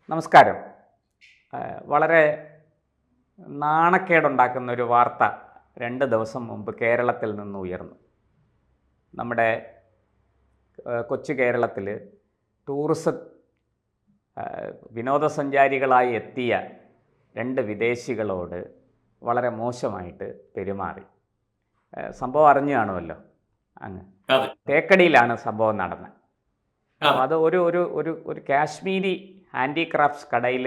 നമസ്കാരം. വളരെ നാണക്കേടുണ്ടാക്കുന്ന ഒരു വാർത്ത 2 ദിവസം മുമ്പ് കേരളത്തിൽ നിന്ന് ഉയർന്നു. നമ്മുടെ കൊച്ചു കേരളത്തിൽ ടൂറിസം വിനോദസഞ്ചാരികളായി എത്തിയ 2 വിദേശികളോട് വളരെ മോശമായിട്ട് പെരുമാറി. സംഭവം അറിഞ്ഞു കാണുമല്ലോ. അങ്ങ് തേക്കടിയിലാണ് സംഭവം നടന്നത്. അത് ഒരു ഒരു ഒരു ഒരു കാശ്മീരി ഹാൻഡിക്രാഫ്റ്റ്സ് കടയിൽ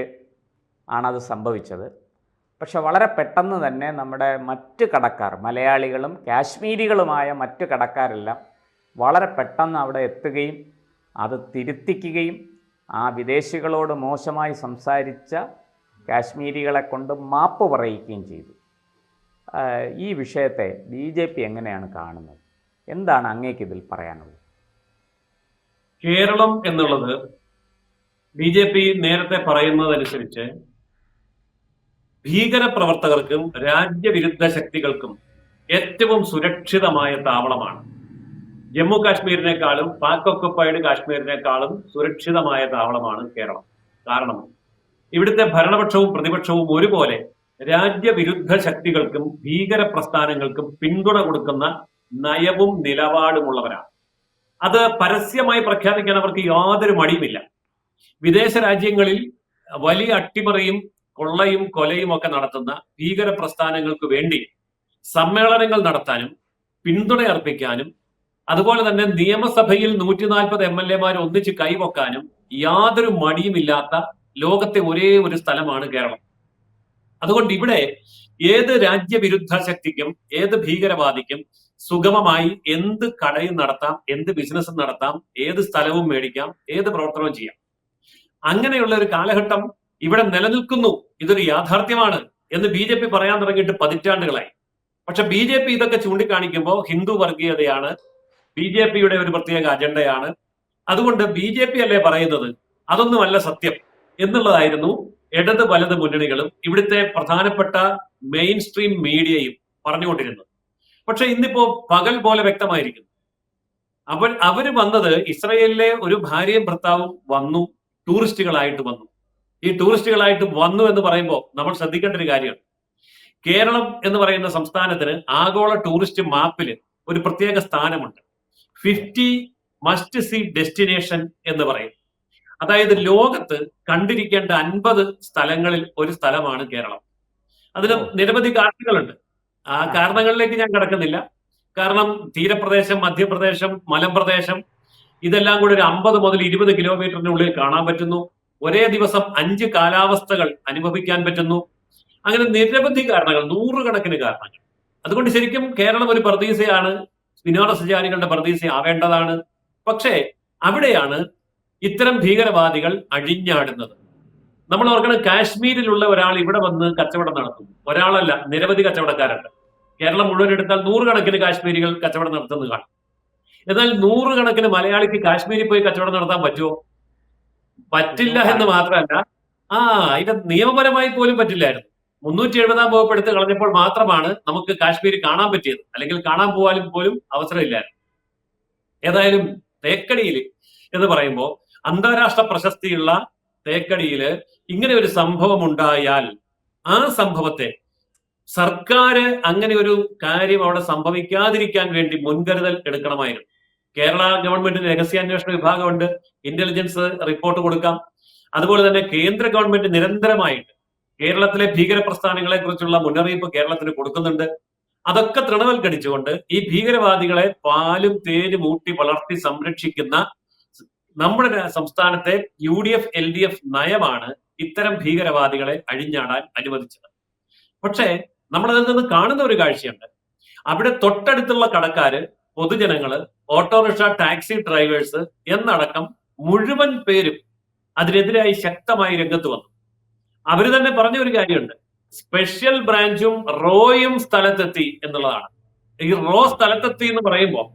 ആണത് സംഭവിച്ചത്. പക്ഷെ വളരെ പെട്ടെന്ന് തന്നെ നമ്മുടെ മറ്റ് കടക്കാർ, മലയാളികളും കാശ്മീരികളുമായ മറ്റ് കടക്കാരെല്ലാം വളരെ പെട്ടെന്ന് അവിടെ എത്തുകയും അത് തിരുത്തിക്കുകയും ആ വിദേശികളോട് മോശമായി സംസാരിച്ച കാശ്മീരികളെ കൊണ്ട് മാപ്പ് പറയിക്കുകയും ചെയ്തു. ഈ വിഷയത്തെ BJP എങ്ങനെയാണ് കാണുന്നത്? എന്താണ് അങ്ങേക്ക് ഇതിൽ പറയാനുള്ളത്? കേരളം എന്നുള്ളത് BJP നേരത്തെ പറയുന്നതനുസരിച്ച് ഭീകരപ്രവർത്തകർക്കും രാജ്യവിരുദ്ധ ശക്തികൾക്കും ഏറ്റവും സുരക്ഷിതമായ താവളമാണ്. ജമ്മു കാശ്മീരിനേക്കാളും പാക് ഒക്കുപ്പൈഡ് കാശ്മീരിനേക്കാളും സുരക്ഷിതമായ താവളമാണ് കേരളം. കാരണം ഇവിടുത്തെ ഭരണപക്ഷവും പ്രതിപക്ഷവും ഒരുപോലെ രാജ്യവിരുദ്ധ ശക്തികൾക്കും ഭീകര പ്രസ്ഥാനങ്ങൾക്കും പിന്തുണ കൊടുക്കുന്ന നയവും നിലപാടുമുള്ളവരാണ്. അത് പരസ്യമായി പ്രഖ്യാപിക്കാൻ അവർക്ക് യാതൊരു മടിയുമില്ല. വിദേശ രാജ്യങ്ങളിൽ വലിയ അട്ടിമറിയും കൊള്ളയും കൊലയും ഒക്കെ നടത്തുന്ന ഭീകര പ്രസ്ഥാനങ്ങൾക്ക് വേണ്ടി സമ്മേളനങ്ങൾ നടത്താനും പിന്തുണ അർപ്പിക്കാനും അതുപോലെ തന്നെ നിയമസഭയിൽ 140 MLA ഒന്നിച്ച് കൈവക്കാനും യാതൊരു മടിയുമില്ലാത്ത ലോകത്തെ ഒരേ ഒരു സ്ഥലമാണ് കേരളം. അതുകൊണ്ട് ഇവിടെ ഏത് രാജ്യവിരുദ്ധ ശക്തിക്കും ഏത് ഭീകരവാദിക്കും സുഗമമായി എന്ത് കടയും നടത്താം, എന്ത് ബിസിനസ്സും നടത്താം, ഏത് സ്ഥലവും മേടിക്കാം, ഏത് പ്രവർത്തനവും ചെയ്യാം. അങ്ങനെയുള്ള ഒരു കാലഘട്ടം ഇവിടെ നിലനിൽക്കുന്നു, ഇതൊരു യാഥാർത്ഥ്യമാണ് എന്ന് BJP പറയാൻ തുടങ്ങിയിട്ട് പതിറ്റാണ്ടുകളായി. പക്ഷെ BJP ഇതൊക്കെ ചൂണ്ടിക്കാണിക്കുമ്പോൾ ഹിന്ദു വർഗീയതയാണ്, BJPയുടെ ഒരു പ്രത്യേക അജണ്ടയാണ്, അതുകൊണ്ട് BJP അല്ലേ പറയുന്നത്, അതൊന്നുമല്ല സത്യം എന്നുള്ളതായിരുന്നു ഇടത് വലത് മുന്നണികളും ഇവിടുത്തെ പ്രധാനപ്പെട്ട മെയിൻ സ്ട്രീം മീഡിയയും പറഞ്ഞുകൊണ്ടിരുന്നത്. പക്ഷെ ഇന്നിപ്പോ പകൽ പോലെ വ്യക്തമായിരിക്കുന്നു. അവര് വന്നത് ഇസ്രയേലിലെ ഒരു ഭാര്യയും ഭർത്താവും വന്നു, ടൂറിസ്റ്റുകളായിട്ട് വന്നു. ഈ ടൂറിസ്റ്റുകളായിട്ട് വന്നു എന്ന് പറയുമ്പോൾ നമ്മൾ ശ്രദ്ധിക്കേണ്ട ഒരു കാര്യമാണ്, കേരളം എന്ന് പറയുന്ന സംസ്ഥാനത്തിന് ആഗോള ടൂറിസ്റ്റ് മാപ്പിൽ ഒരു പ്രത്യേക സ്ഥാനമുണ്ട്. 50 മസ്റ്റ് സീ ഡെസ്റ്റിനേഷൻ എന്ന് പറയും. അതായത് ലോകത്ത് കണ്ടിരിക്കേണ്ട 50 സ്ഥലങ്ങളിൽ ഒരു സ്ഥലമാണ് കേരളം. അതിന് നിരവധി കാരണങ്ങളുണ്ട്. ആ കാരണങ്ങളിലേക്ക് ഞാൻ കടക്കുന്നില്ല. കാരണം തീരപ്രദേശം, മധ്യപ്രദേശം, മലമ്പ്രദേശം ഇതെല്ലാം കൂടി ഒരു 50 മുതൽ 20 കിലോമീറ്ററിനുള്ളിൽ കാണാൻ പറ്റുന്നു. ഒരേ ദിവസം 5 കാലാവസ്ഥകൾ അനുഭവിക്കാൻ പറ്റുന്നു. അങ്ങനെ നിരവധി കാരണങ്ങൾ, നൂറുകണക്കിന് കാരണങ്ങൾ. അതുകൊണ്ട് ശരിക്കും കേരളം ഒരു പർദീസയാണ്, വിനോദസഞ്ചാരികളുടെ പർദീസ ആവേണ്ടതാണ്. പക്ഷേ അവിടെയാണ് ഇത്തരം ഭീകരവാദികൾ അഴിഞ്ഞാടുന്നത്. നമ്മൾ ഓർക്കണം, കാശ്മീരിലുള്ള ഒരാൾ ഇവിടെ വന്ന് കച്ചവടം നടത്തുന്നു. ഒരാളല്ല, നിരവധി കച്ചവടക്കാരുണ്ട്. കേരളം മുഴുവൻ എടുത്താൽ 100 കണക്കിന് കാശ്മീരികൾ കച്ചവടം നടത്തുന്നത് കാണും. എന്നാൽ 100 കണക്കിന് മലയാളിക്ക് കാശ്മീരിൽ പോയി കച്ചവടം നടത്താൻ പറ്റുമോ? പറ്റില്ല എന്ന് മാത്രമല്ല, ഇത് നിയമപരമായി പോലും പറ്റില്ലായിരുന്നു. 370 വകുപ്പ് എടുത്ത് കളഞ്ഞപ്പോൾ മാത്രമാണ് നമുക്ക് കാശ്മീർ കാണാൻ പറ്റിയത്. അല്ലെങ്കിൽ കാണാൻ പോകാനും പോലും അവസരമില്ലായിരുന്നു. ഏതായാലും തേക്കടിയിൽ എന്ന് പറയുമ്പോൾ അന്താരാഷ്ട്ര പ്രശസ്തിയുള്ള തേക്കടിയിൽ ഇങ്ങനെ ഒരു സംഭവം ഉണ്ടായാൽ ആ സംഭവത്തെ സർക്കാർ അങ്ങനെ ഒരു കാര്യം അവിടെ സംഭവിക്കാതിരിക്കാൻ വേണ്ടി മുൻകരുതൽ എടുക്കണമായിരുന്നു. കേരള ഗവൺമെന്റിന് രഹസ്യാന്വേഷണ വിഭാഗമുണ്ട്, ഇന്റലിജൻസ് റിപ്പോർട്ട് കൊടുക്കാം. അതുപോലെ തന്നെ കേന്ദ്ര ഗവൺമെന്റ് നിരന്തരമായിട്ട് കേരളത്തിലെ ഭീകര പ്രസ്ഥാനങ്ങളെ കുറിച്ചുള്ള മുന്നറിയിപ്പ് കേരളത്തിന് കൊടുക്കുന്നുണ്ട്. അതൊക്കെ തൃണവൽക്കരിച്ചുകൊണ്ട് ഈ ഭീകരവാദികളെ പാലും തേനും ഊട്ടി വളർത്തി സംരക്ഷിക്കുന്ന നമ്മുടെ സംസ്ഥാനത്തെ UDF LDF നയമാണ് ഇത്തരം ഭീകരവാദികളെ അഴിഞ്ഞാടാൻ അനുവദിച്ചത്. പക്ഷേ നമ്മൾ അതിൽ നിന്ന് കാണുന്ന ഒരു കാഴ്ചയുണ്ട്. അവിടെ തൊട്ടടുത്തുള്ള കടക്കാര്, പൊതുജനങ്ങള്, ഓട്ടോറിക്ഷ ടാക്സി ഡ്രൈവേഴ്സ് എന്നടക്കം മുഴുവൻ പേരും അതിനെതിരായി ശക്തമായി രംഗത്ത് വന്നു. അവര് തന്നെ പറഞ്ഞ ഒരു കാര്യമുണ്ട്, സ്പെഷ്യൽ ബ്രാഞ്ചും റോയും സ്ഥലത്തെത്തി എന്നുള്ളതാണ്. ഈ റോ സ്ഥലത്തെത്തി എന്ന് പറയുമ്പോൾ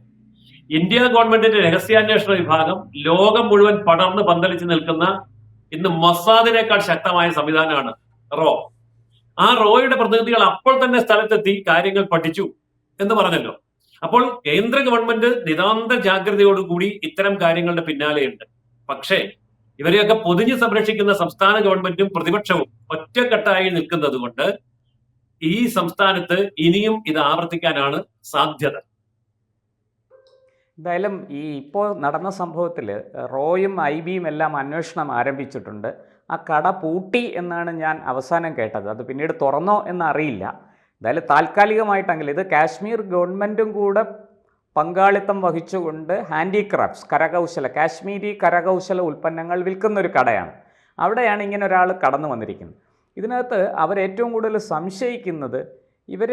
ഇന്ത്യ ഗവൺമെന്റിന്റെ രഹസ്യാന്വേഷണ വിഭാഗം ലോകം മുഴുവൻ പടർന്ന് പന്തലിച്ച് നിൽക്കുന്ന ഇന്ന് മൊസാദിനേക്കാൾ ശക്തമായ സംവിധാനമാണ് റോ. ആ റോയുടെ പ്രതിനിധികൾ അപ്പോൾ തന്നെ സ്ഥലത്തെത്തി കാര്യങ്ങൾ പഠിച്ചു എന്ന് പറഞ്ഞല്ലോ. അപ്പോൾ കേന്ദ്ര ഗവൺമെന്റ് നിതാന്ത ജാഗ്രതയോടുകൂടി ഇത്തരം കാര്യങ്ങളുടെ പിന്നാലെയുണ്ട്. പക്ഷേ ഇവരെയൊക്കെ പൊതിഞ്ഞ് സംരക്ഷിക്കുന്ന സംസ്ഥാന ഗവൺമെന്റും പ്രതിപക്ഷവും ഒറ്റക്കെട്ടായി നിൽക്കുന്നത് കൊണ്ട് ഈ സംസ്ഥാനത്ത് ഇനിയും ഇത് ആവർത്തിക്കാനാണ് സാധ്യത. എന്തായാലും ഈ ഇപ്പോൾ നടന്ന സംഭവത്തിൽ റോയും IBയും എല്ലാം അന്വേഷണം ആരംഭിച്ചിട്ടുണ്ട്. ആ കട പൂട്ടി എന്നാണ് ഞാൻ അവസാനം കേട്ടത്. അത് പിന്നീട് തുറന്നോ എന്നറിയില്ല. എന്തായാലും താൽക്കാലികമായിട്ടെങ്കിൽ ഇത് കാശ്മീർ ഗവൺമെൻറ്റും കൂടെ പങ്കാളിത്തം വഹിച്ചുകൊണ്ട് ഹാൻഡിക്രാഫ്റ്റ്സ്, കാശ്മീരി കരകൗശല ഉൽപ്പന്നങ്ങൾ വിൽക്കുന്നൊരു കടയാണ്. അവിടെയാണ് ഇങ്ങനെ ഒരാൾ കടന്നു വന്നിരിക്കുന്നത്. ഇതിനകത്ത് അവരേറ്റവും കൂടുതൽ സംശയിക്കുന്നത് ഇവർ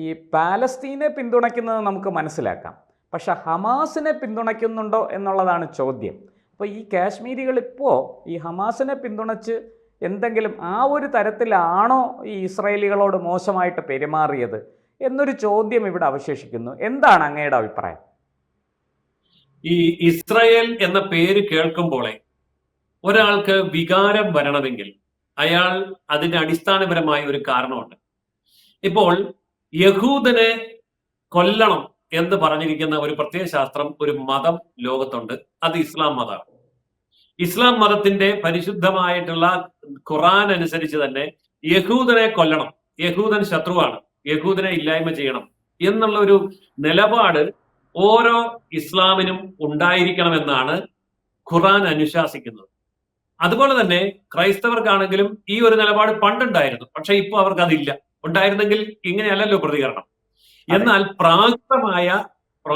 ഈ പാലസ്തീനെ പിന്തുണയ്ക്കുന്നത് നമുക്ക് മനസ്സിലാക്കാം, പക്ഷെ ഹമാസിനെ പിന്തുണയ്ക്കുന്നുണ്ടോ എന്നുള്ളതാണ് ചോദ്യം. അപ്പോൾ ഈ കാശ്മീരികൾ ഇപ്പോൾ ഈ ഹമാസിനെ പിന്തുണച്ച് എന്തെങ്കിലും ആ ഒരു തരത്തിലാണോ ഈ ഇസ്രായേലികളോട് മോശമായിട്ട് പെരുമാറിയത് എന്നൊരു ചോദ്യം ഇവിടെ അവശേഷിക്കുന്നു. എന്താണ് അങ്ങയുടെ അഭിപ്രായം? ഈ ഇസ്രായേൽ എന്ന പേര് കേൾക്കുമ്പോളെ ഒരാൾക്ക് വികാരം വരണമെങ്കിൽ അതിന്റെ അടിസ്ഥാനപരമായ ഒരു കാരണമുണ്ട്. ഇപ്പോൾ യഹൂദനെ കൊല്ലണം എന്ന് പറഞ്ഞിരിക്കുന്ന ഒരു പ്രത്യയശാസ്ത്രം, ഒരു മതം ലോകത്തുണ്ട്. അത് ഇസ്ലാം മതമാണ്. ഇസ്ലാം മതത്തിന്റെ പരിശുദ്ധമായിട്ടുള്ള ഖുറാൻ അനുസരിച്ച് തന്നെ യഹൂദനെ കൊല്ലണം, യഹൂദൻ ശത്രുവാണ്, യഹൂദനെ ഇല്ലായ്മ ചെയ്യണം എന്നുള്ള ഒരു നിലപാട് ഓരോ ഇസ്ലാമിനും ഉണ്ടായിരിക്കണമെന്നാണ് ഖുറാൻ അനുശാസിക്കുന്നത്. അതുപോലെ തന്നെ ക്രൈസ്തവർക്കാണെങ്കിലും ഈ ഒരു നിലപാട് പണ്ടുണ്ടായിരുന്നു, പക്ഷെ ഇപ്പോൾ അവർക്ക് അതില്ല. ഉണ്ടായിരുന്നെങ്കിൽ ഇങ്ങനെയല്ലല്ലോ പ്രതികരണം. എന്നാൽ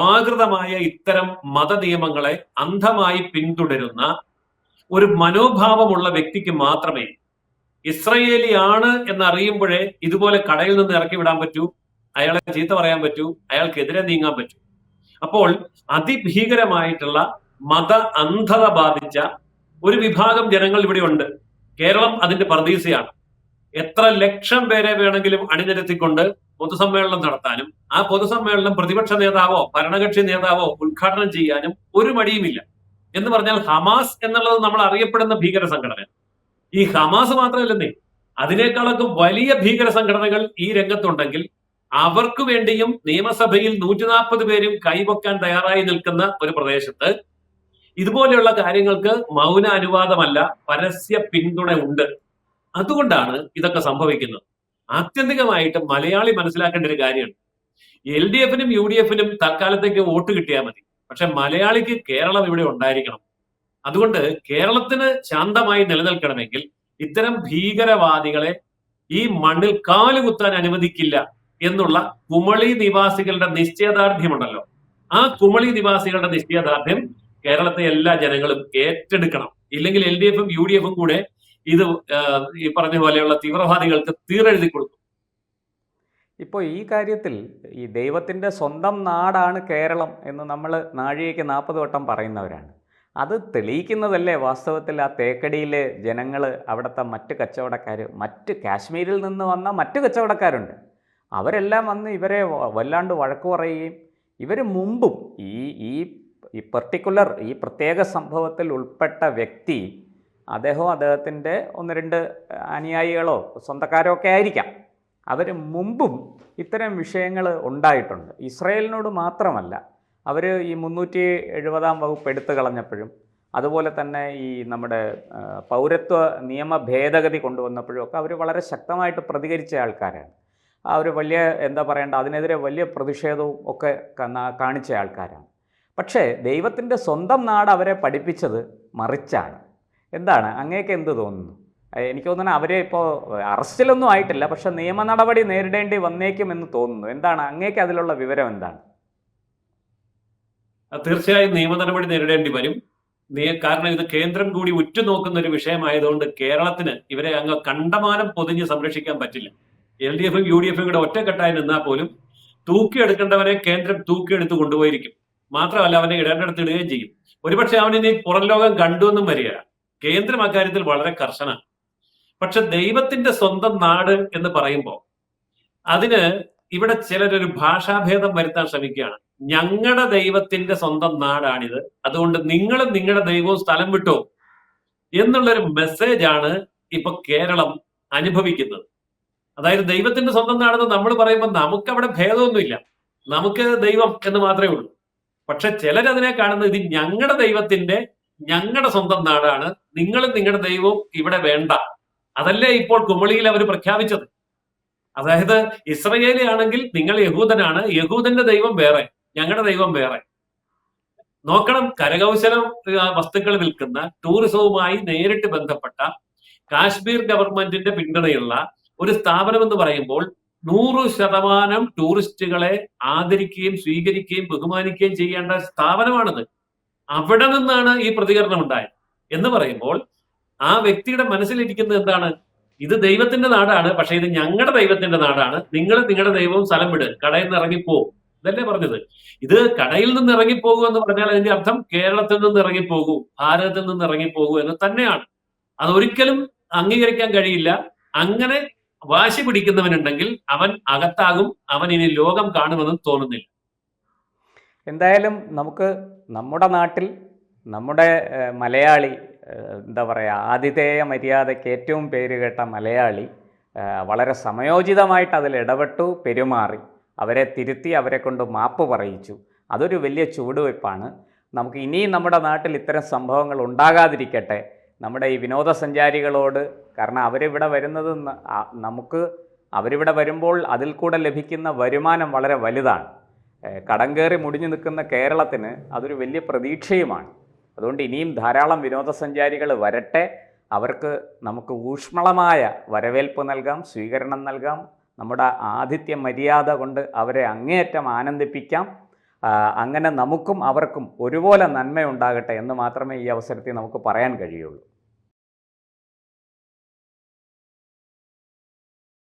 പ്രാകൃതമായ ഇത്തരം മതനിയമങ്ങളെ അന്ധമായി പിന്തുടരുന്ന ഒരു മനോഭാവമുള്ള വ്യക്തിക്ക് മാത്രമേ ഇസ്രയേലിയാണ് എന്നറിയുമ്പോഴേ ഇതുപോലെ കടയിൽ നിന്ന് ഇറക്കി വിടാൻ പറ്റൂ, അയാളെ ചീത്ത പറയാൻ പറ്റൂ, അയാൾക്കെതിരെ നീങ്ങാൻ പറ്റൂ. അപ്പോൾ അതിഭീകരമായിട്ടുള്ള മത അന്ധത ബാധിച്ച ഒരു വിഭാഗം ജനങ്ങൾ ഇവിടെ ഉണ്ട്. കേരളം അതിന്റെ പർദീസയാണ്. എത്ര ലക്ഷം പേരെ വേണമെങ്കിലും അണിനിരത്തിക്കൊണ്ട് പൊതുസമ്മേളനം നടത്താനും ആ പൊതുസമ്മേളനം പ്രതിപക്ഷ നേതാവോ ഭരണകക്ഷി നേതാവോ ഉദ്ഘാടനം ചെയ്യാനും ഒരു മടിയുമില്ല. എന്ന് പറഞ്ഞാൽ ഹമാസ് എന്നുള്ളത് നമ്മൾ അറിയപ്പെടുന്ന ഭീകര സംഘടന. ഈ ഹമാസ് മാത്രമല്ലെന്നേ, അതിനേക്കാളൊക്കെ വലിയ ഭീകര സംഘടനകൾ ഈ രംഗത്തുണ്ടെങ്കിൽ അവർക്ക് വേണ്ടിയും നിയമസഭയിൽ 140 പേരും കൈവക്കാൻ തയ്യാറായി നിൽക്കുന്ന ഒരു പ്രദേശത്ത് ഇതുപോലെയുള്ള കാര്യങ്ങൾക്ക് മൗന അനുവാദമല്ല, പരസ്യ പിന്തുണ ഉണ്ട്. അതുകൊണ്ടാണ് ഇതൊക്കെ സംഭവിക്കുന്നത്. ആത്യന്തികമായിട്ട് മലയാളി മനസ്സിലാക്കേണ്ട ഒരു കാര്യമാണ്, LDFനും UDFനും തൽക്കാലത്തേക്ക് വോട്ട് കിട്ടിയാൽ മതി, പക്ഷെ മലയാളിക്ക് കേരളം ഇവിടെ ഉണ്ടായിരിക്കണം. അതുകൊണ്ട് കേരളത്തിന് ശാന്തമായി നിലനിൽക്കണമെങ്കിൽ ഇത്തരം ഭീകരവാദികളെ ഈ മണ്ണിൽ കാലുകുത്താൻ അനുവദിക്കില്ല എന്നുള്ള കുമളി നിവാസികളുടെ നിശ്ചയദാർഢ്യമുണ്ടല്ലോ, ആ കുമളി നിവാസികളുടെ നിശ്ചയദാർഢ്യം കേരളത്തെ എല്ലാ ജനങ്ങളും ഏറ്റെടുക്കണം. ഇല്ലെങ്കിൽ LDFും UDFും കൂടെ ഇത് ഈ പറഞ്ഞ പോലെയുള്ള തീവ്രവാദികൾക്ക് തീരെഴുതി കൊടുക്കും. ഇപ്പോൾ ഈ കാര്യത്തിൽ ഈ ദൈവത്തിൻ്റെ സ്വന്തം നാടാണ് കേരളം എന്ന് നമ്മൾ നാഴികയ്ക്ക് 40 വട്ടം പറയുന്നവരാണ്. അത് തെളിയിക്കുന്നതല്ലേ വാസ്തവത്തിൽ ആ തേക്കടിയിലെ ജനങ്ങൾ, അവിടുത്തെ മറ്റ് കച്ചവടക്കാർ, മറ്റ് കാശ്മീരിൽ നിന്ന് വന്ന മറ്റ് കച്ചവടക്കാരുണ്ട്, അവരെല്ലാം വന്ന് ഇവരെ വല്ലാണ്ട് വഴക്ക് പറയുകയും ഇവർ മുമ്പും ഈ പർട്ടിക്കുലർ ഈ പ്രത്യേക സംഭവത്തിൽ ഉൾപ്പെട്ട വ്യക്തി അദ്ദേഹത്തിൻ്റെ 1-2 അനുയായികളോ സ്വന്തക്കാരോ ഒക്കെ ആയിരിക്കാം, അവർ മുമ്പും ഇത്തരം വിഷയങ്ങൾ ഉണ്ടായിട്ടുണ്ട്. ഇസ്രായേലിനോട് മാത്രമല്ല, അവർ ഈ 370-ാം വകുപ്പ് എടുത്തു കളഞ്ഞപ്പോഴും അതുപോലെ തന്നെ ഈ നമ്മുടെ പൗരത്വ നിയമ ഭേദഗതി കൊണ്ടുവന്നപ്പോഴും ഒക്കെ അവർ വളരെ ശക്തമായിട്ട് പ്രതികരിച്ച ആൾക്കാരാണ്. അവർ വലിയ അതിനെതിരെ വലിയ പ്രതിഷേധവും ഒക്കെ കാണിച്ച ആൾക്കാരാണ്. പക്ഷേ ദൈവത്തിൻ്റെ സ്വന്തം നാട് അവരെ പഠിപ്പിച്ചത് മറിച്ചാണ്. എന്താണ് അങ്ങേക്ക് എന്ത് തോന്നുന്നു? എനിക്ക് തോന്നുന്നു അവരെ ഇപ്പോൾ അറസ്റ്റിലൊന്നും ആയിട്ടില്ല, പക്ഷെ നിയമ നടപടി നേരിടേണ്ടി വന്നേക്കുമെന്ന് തോന്നുന്നു. എന്താണ് അങ്ങേക്ക് അതിലുള്ള വിവരം എന്താണ്? തീർച്ചയായും നിയമ നടപടി നേരിടേണ്ടി വരും. കാരണം ഇത് കേന്ദ്രം കൂടി ഉറ്റുനോക്കുന്ന ഒരു വിഷയമായതുകൊണ്ട് കേരളത്തിന് ഇവരെ അങ്ങ് കണ്ടമാനം പൊതിഞ്ഞ് സംരക്ഷിക്കാൻ പറ്റില്ല. LDFും UDFും കൂടെ ഒറ്റക്കെട്ടായി നിന്നാൽ പോലും തൂക്കിയെടുക്കേണ്ടവരെ കേന്ദ്രം തൂക്കിയെടുത്ത് കൊണ്ടുപോയിരിക്കും. മാത്രമല്ല അവനെ ഇടേണ്ടടുത്ത് ഇടുകയും ചെയ്യും. ഒരുപക്ഷെ അവനിനി പുറം ലോകം കണ്ടുവെന്നും വരികയാണ്. കേന്ദ്രം അക്കാര്യത്തിൽ വളരെ കർശനമാണ്. പക്ഷെ ദൈവത്തിന്റെ സ്വന്തം നാട് എന്ന് പറയുമ്പോൾ അതിന് ഇവിടെ ചിലരൊരു ഭാഷാഭേദം വരുത്താൻ ശ്രമിക്കുകയാണ്. ഞങ്ങളുടെ ദൈവത്തിന്റെ സ്വന്തം നാടാണിത്, അതുകൊണ്ട് നിങ്ങളും നിങ്ങളുടെ ദൈവവും സ്ഥലം വിട്ടോ എന്നുള്ളൊരു മെസ്സേജാണ് ഇപ്പൊ കേരളം അനുഭവിക്കുന്നത്. അതായത് ദൈവത്തിന്റെ സ്വന്തം നാടെന്ന് നമ്മൾ പറയുമ്പോൾ നമുക്കവിടെ ഭേദമൊന്നുമില്ല, നമുക്ക് ദൈവം എന്ന് മാത്രമേ ഉള്ളൂ. പക്ഷെ ചിലരതിനെ കാണുന്നത് ഇത് ഞങ്ങളുടെ ദൈവത്തിന്റെ ഞങ്ങളുടെ സ്വന്തം നാടാണ്, നിങ്ങളും നിങ്ങളുടെ ദൈവവും ഇവിടെ വേണ്ട. അതല്ലേ ഇപ്പോൾ കുമളിയിൽ അവർ പ്രഖ്യാപിച്ചത്. അതായത് ഇസ്രയേലി ആണെങ്കിൽ നിങ്ങൾ യഹൂദനാണ്, യഹൂദന്റെ ദൈവം വേറെ, ഞങ്ങളുടെ ദൈവം വേറെ. നോക്കണം, കരകൗശലം വസ്തുക്കൾ വിൽക്കുന്ന, ടൂറിസവുമായി നേരിട്ട് ബന്ധപ്പെട്ട കാശ്മീർ ഗവൺമെന്റിന്റെ പിന്തുണയുള്ള ഒരു സ്ഥാപനം എന്ന് പറയുമ്പോൾ 100% ടൂറിസ്റ്റുകളെ ആദരിക്കുകയും സ്വീകരിക്കുകയും ബഹുമാനിക്കുകയും ചെയ്യേണ്ട സ്ഥാപനമാണിത്. അവിടെ നിന്നാണ് ഈ പ്രതികരണം ഉണ്ടായത് എന്ന് പറയുമ്പോൾ ആ വ്യക്തിയുടെ മനസ്സിലിരിക്കുന്നത് എന്താണ്? ഇത് ദൈവത്തിന്റെ നാടാണ്, പക്ഷെ ഇത് ഞങ്ങളുടെ ദൈവത്തിന്റെ നാടാണ്, നിങ്ങൾ നിങ്ങളുടെ ദൈവവും സ്ഥലം വിട്, കടയിൽ നിന്ന് ഇറങ്ങിപ്പോകും. ഇതല്ലേ പറഞ്ഞത്? ഇത് കടയിൽ നിന്ന് ഇറങ്ങിപ്പോകൂ എന്ന് പറഞ്ഞാൽ അതിന്റെ അർത്ഥം കേരളത്തിൽ നിന്ന് ഇറങ്ങിപ്പോകൂ, ഭാരതത്തിൽ നിന്ന് ഇറങ്ങിപ്പോകൂ എന്ന് തന്നെയാണ്. അതൊരിക്കലും അംഗീകരിക്കാൻ കഴിയില്ല. അങ്ങനെ വാശി പിടിക്കുന്നവനുണ്ടെങ്കിൽ അവൻ അകത്താകും, അവൻ ഇനി ലോകം കാണുമെന്നും തോന്നുന്നില്ല. എന്തായാലും നമുക്ക് നമ്മുടെ നാട്ടിൽ നമ്മുടെ മലയാളി, എന്താ പറയുക, ആതിഥേയ മര്യാദയ്ക്ക് ഏറ്റവും പേരുകേട്ട മലയാളി വളരെ സമയോചിതമായിട്ട് അതിൽ ഇടപെട്ടു, പെരുമാറി, അവരെ തിരുത്തി, അവരെ കൊണ്ട് മാപ്പ് പറയിച്ചു. അതൊരു വലിയ ചുവടുവയ്പ്പാണ്. നമുക്ക് ഇനിയും നമ്മുടെ നാട്ടിൽ ഇത്തരം സംഭവങ്ങൾ ഉണ്ടാകാതിരിക്കട്ടെ. നമ്മുടെ ഈ വിനോദസഞ്ചാരികളോട്, കാരണം അവരിവിടെ വരുന്നത് നമുക്ക് അവരിവിടെ വരുമ്പോൾ അതിൽ കൂടെ ലഭിക്കുന്ന വരുമാനം വളരെ വലുതാണ്. കടം കയറി മുടിഞ്ഞു നിൽക്കുന്ന കേരളത്തിന് അതൊരു വലിയ പ്രതീക്ഷയുമാണ്. അതുകൊണ്ട് ഇനിയും ധാരാളം വിനോദസഞ്ചാരികൾ വരട്ടെ. അവർക്ക് നമുക്ക് ഊഷ്മളമായ വരവേൽപ്പ് നൽകാം, സ്വീകരണം നൽകാം. നമ്മുടെ ആതിഥ്യ മര്യാദ കൊണ്ട് അവരെ അങ്ങേയറ്റം ആനന്ദിപ്പിക്കാം. അങ്ങനെ നമുക്കും അവർക്കും ഒരുപോലെ നന്മയുണ്ടാകട്ടെ എന്ന് മാത്രമേ ഈ അവസരത്തിൽ നമുക്ക് പറയാൻ കഴിയുള്ളൂ.